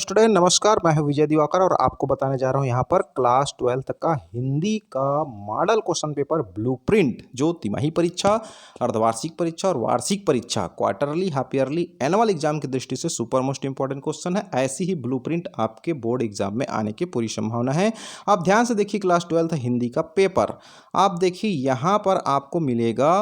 Student नमस्कार, मैं हूं विजय दिवाकर और आपको बताने जा रहा हूं यहां पर क्लास 12 तक का हिंदी का मॉडल क्वेश्चन पेपर ब्लूप्रिंट जो तिमाही परीक्षा, अर्धवार्षिक परीक्षा और वार्षिक परीक्षा, quarterly, half yearly, annual exam की दृष्टि से सुपर मोस्ट इंपॉर्टेंट क्वेश्चन है। ऐसी ही ब्लूप्रिंट आपके बोर्ड एग्जाम में आने की पूरी संभावना है। आप ध्यान से देखिए क्लास 12 हिंदी का पेपर। आप देखिए यहाँ पर आपको मिलेगा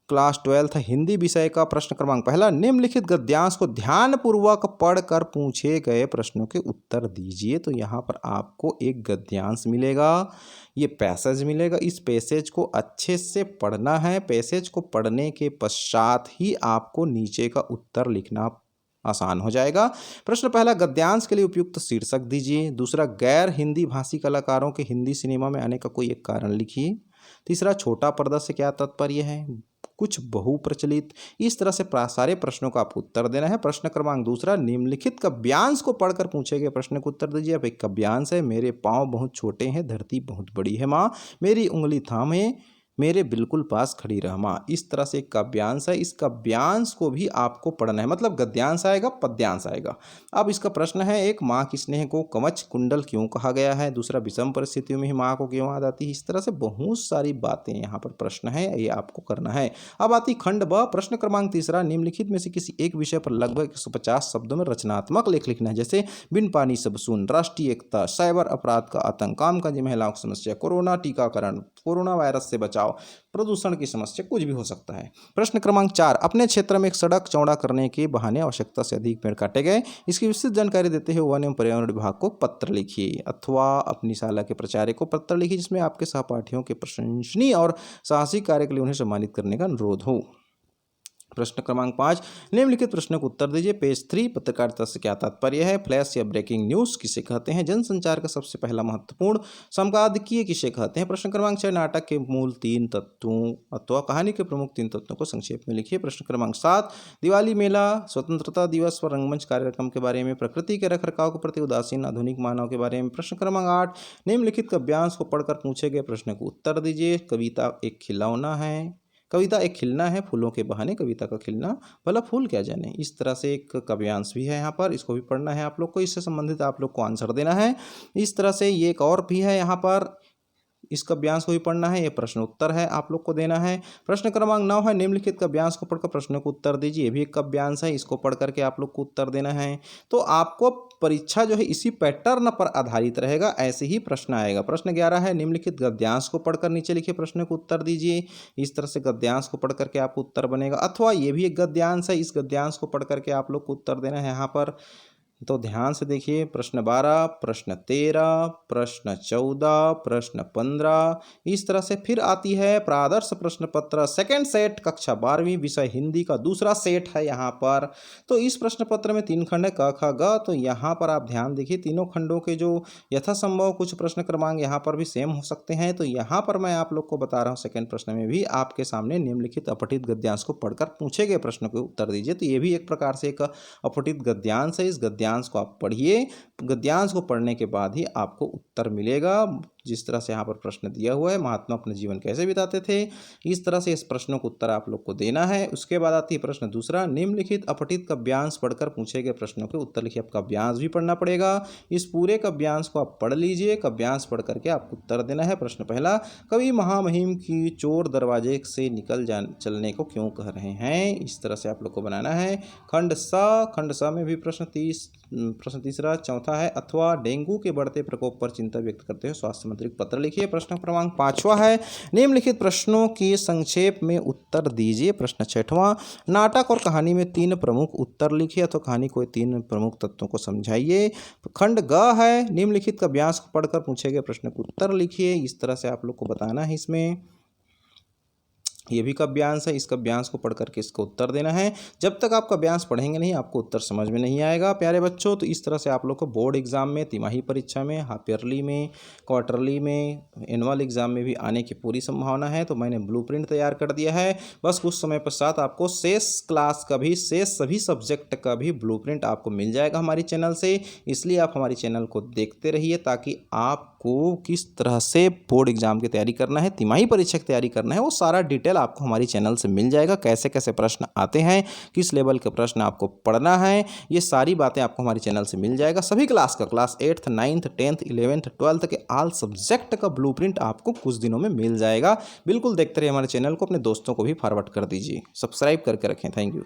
क्लास 12 हिंदी विषय का प्रश्न क्रमांक पहला, निम्नलिखित गद्यांश को ध्यानपूर्वक पढ़कर पूछे गए प्रश्नों के उत्तर दीजिए। तो यहाँ पर आपको एक गद्यांश मिलेगा, ये पैसेज मिलेगा। इस पैसेज को अच्छे से पढ़ना है। पैसेज को पढ़ने के पश्चात ही आपको नीचे का उत्तर लिखना आसान हो जाएगा। प्रश्न पहला, गद्यांश के लिए उपयुक्त शीर्षक दीजिए। दूसरा, गैर हिंदी भाषी कलाकारों के हिंदी सिनेमा में आने का कोई एक कारण लिखिए। तीसरा, छोटा पर्दा से क्या तात्पर्य है, कुछ बहुप्रचलित। इस तरह से सारे प्रश्नों का आपको उत्तर देना है। प्रश्न क्रमांक दूसरा, निम्नलिखित काव्यांश को पढ़कर पूछे गए प्रश्न को उत्तर दीजिए। अब एक काव्यांश है, मेरे पाँव बहुत छोटे हैं, धरती बहुत बड़ी है माँ, मेरी उंगली थामे, मेरे बिल्कुल पास खड़ी रह माँ। इस तरह से एक काव्यांश है। इस काव्यांश को भी आपको पढ़ना है, मतलब गद्यांश आएगा, पद्यांश आएगा। अब इसका प्रश्न है, एक, माँ की स्नेह को कवच कुंडल क्यों कहा गया है। दूसरा, विषम परिस्थितियों में ही माँ को क्यों याद आती है। इस तरह से बहुत सारी बातें यहाँ पर प्रश्न है, ये आपको करना है। अब आती खंड ब, प्रश्न क्रमांक तीसरा, निम्नलिखित में से किसी एक विषय पर लगभग 150 शब्दों में रचनात्मक लेख लिखना है। जैसे बिन पानी सब सून, राष्ट्रीय एकता, साइबर अपराध का आतंक, कामकाजी महिलाओं की समस्या, कोरोना टीकाकरण, कोरोना वायरस से बचाव, प्रदूषण की समस्या, कुछ भी हो सकता है। प्रश्न क्रमांक 4, अपने क्षेत्र में एक सड़क चौड़ा करने के बहाने आवश्यकता से अधिक पेड़ काटे गए। इसकी विस्तृत जानकारी देते हुए वन एवं पर्यावरण विभाग को पत्र लिखिए, अथवा अपनी शाला के प्राचार्य को पत्र लिखिए जिसमें आपके सहपाठियों के प्रशंसनीय और साहसिक कार्य के लिए उन्हें सम्मानित करने का अनुरोध हो। प्रश्न क्रमांक 5, निम्नलिखित प्रश्नों को उत्तर दीजिए। पेज 3, पत्रकारिता से क्या तात्पर्य है। फ्लैश या ब्रेकिंग न्यूज किसे कहते हैं। जनसंचार का सबसे पहला महत्वपूर्ण संपादकीय किसे कहते हैं। प्रश्न क्रमांक 6, नाटक के मूल 3 तत्वों अथवा कहानी के प्रमुख 3 तत्वों को संक्षेप में लिखिए। प्रश्न क्रमांक 7, दिवाली मेला, स्वतंत्रता दिवस व रंगमंच कार्यक्रम के बारे में, प्रकृति के रखरखाव के प्रति उदासीन आधुनिक मानव के बारे में। प्रश्न क्रमांक 8, निम्नलिखित काव्यांश को पढ़कर पूछे गए प्रश्न को उत्तर दीजिए। कविता एक खिलौना है, कविता एक खिलना है, फूलों के बहाने कविता का खिलना, भला फूल क्या जाने। इस तरह से एक काव्यांश भी है यहाँ पर, इसको भी पढ़ना है आप लोग को। इससे संबंधित आप लोग को आंसर देना है। इस तरह से ये एक और भी है यहाँ पर, इस काव्यांश को भी पढ़ना है। ये प्रश्न उत्तर है, आप लोग को देना है। प्रश्न क्रमांक 9 है, निम्नलिखित काव्यांश को पढ़कर प्रश्नों को उत्तर दीजिए। ये भी एक काव्यांश है, इसको पढ़ करके आप लोग को उत्तर देना है। तो आपको परीक्षा जो है इसी पैटर्न पर आधारित रहेगा, ऐसे ही प्रश्न आएगा। प्रश्न 11 है, निम्नलिखित गद्यांश को पढ़कर नीचे लिखे प्रश्न को उत्तर दीजिए। इस तरह से गद्यांश को पढ़ करके आपको उत्तर बनेगा, अथवा ये भी एक गद्यांश है, इस गद्यांश को पढ़ करके आप लोग को उत्तर देना है यहाँ पर। तो ध्यान से देखिए, प्रश्न 12, प्रश्न 13, प्रश्न 14, प्रश्न 15, इस तरह से फिर आती है प्रादर्श प्रश्न पत्र सेकंड सेट, कक्षा 12वीं, विषय हिंदी का दूसरा सेट है यहाँ पर। तो इस प्रश्न पत्र में 3 खंड है, क ख ग। तो यहाँ पर आप ध्यान देखिए, तीनों खंडों के जो यथासंभव कुछ प्रश्न क्रमांक यहाँ पर भी सेम हो सकते हैं। तो यहाँ पर मैं आप लोग को बता रहा हूँ, सेकंड प्रश्न में भी आपके सामने निम्नलिखित अपठित गद्यांश को पढ़कर पूछे गए प्रश्न को उत्तर दीजिए। तो ये भी एक प्रकार से एक अपठित गद्यांश है। इस गद्यांश को आप पढ़िए, गद्यांश को पढ़ने के बाद ही आपको उत्तर मिलेगा। जिस तरह से यहाँ पर प्रश्न दिया हुआ है, महात्मा अपने जीवन कैसे बिताते थे, इस तरह से इस प्रश्नों को उत्तर आप लोग को देना है। उसके बाद आती है प्रश्न दूसरा, निम्नलिखित अपठित काव्यांश पढ़कर पूछे गए प्रश्नों के उत्तर लिखिए। आप काव्यांश भी पढ़ना पड़ेगा, इस पूरे काव्यांश को आप पढ़ लीजिए। काव्यांश पढ़ करके आपको उत्तर देना है। प्रश्न पहला, कवि महामहिम की चोर दरवाजे से निकल चलने को क्यों कह रहे हैं। इस तरह से आप लोग को बनाना है। खंड स में भी प्रश्न तीसरा, चौथा है, अथवा डेंगू के बढ़ते प्रकोप पर चिंता व्यक्त करते हुए स्वास्थ्य मंत्री को पत्र लिखिए। प्रश्न क्रमांक 5वां है, निम्नलिखित प्रश्नों की संक्षेप में उत्तर दीजिए। प्रश्न 6वां, नाटक और कहानी में 3 प्रमुख उत्तर लिखिए, अथवा कहानी को 3 प्रमुख तत्वों को समझाइए। खंड ग है, निम्नलिखित काव्यांश को पढ़कर पूछे गए प्रश्न को उत्तर लिखिए। इस तरह से आप लोग को बताना है। इसमें ये भी काव्यांश है, इस काव्यांश को पढ़ करके इसका उत्तर देना है। जब तक आप काव्यांश पढ़ेंगे नहीं, आपको उत्तर समझ में नहीं आएगा प्यारे बच्चों। तो इस तरह से आप लोग को बोर्ड एग्जाम में, तिमाही परीक्षा में, हाफ ईयरली में, क्वार्टरली में, एनुअल एग्जाम में भी आने की पूरी संभावना है। तो मैंने ब्लूप्रिंट तैयार कर दिया है। बस कुछ समय पश्चात आपको शेष क्लास का भी, शेष सभी सब्जेक्ट का भी ब्लूप्रिंट आपको मिल जाएगा हमारी चैनल से। इसलिए आप हमारी चैनल को देखते रहिए ताकि आप आपको किस तरह से बोर्ड एग्जाम की तैयारी करना है, तिमाही परीक्षा की तैयारी करना है, वो सारा डिटेल आपको हमारी चैनल से मिल जाएगा। कैसे कैसे प्रश्न आते हैं, किस लेवल के प्रश्न आपको पढ़ना है, ये सारी बातें आपको हमारी चैनल से मिल जाएगा। सभी क्लास का, class 8th 9th 10th 11th 12th के ऑल सब्जेक्ट का ब्लूप्रिंट आपको कुछ दिनों में मिल जाएगा। बिल्कुल देखते रहिए हमारे चैनल को, अपने दोस्तों को भी फॉरवर्ड कर दीजिए, सब्सक्राइब करके रखें। Thank you.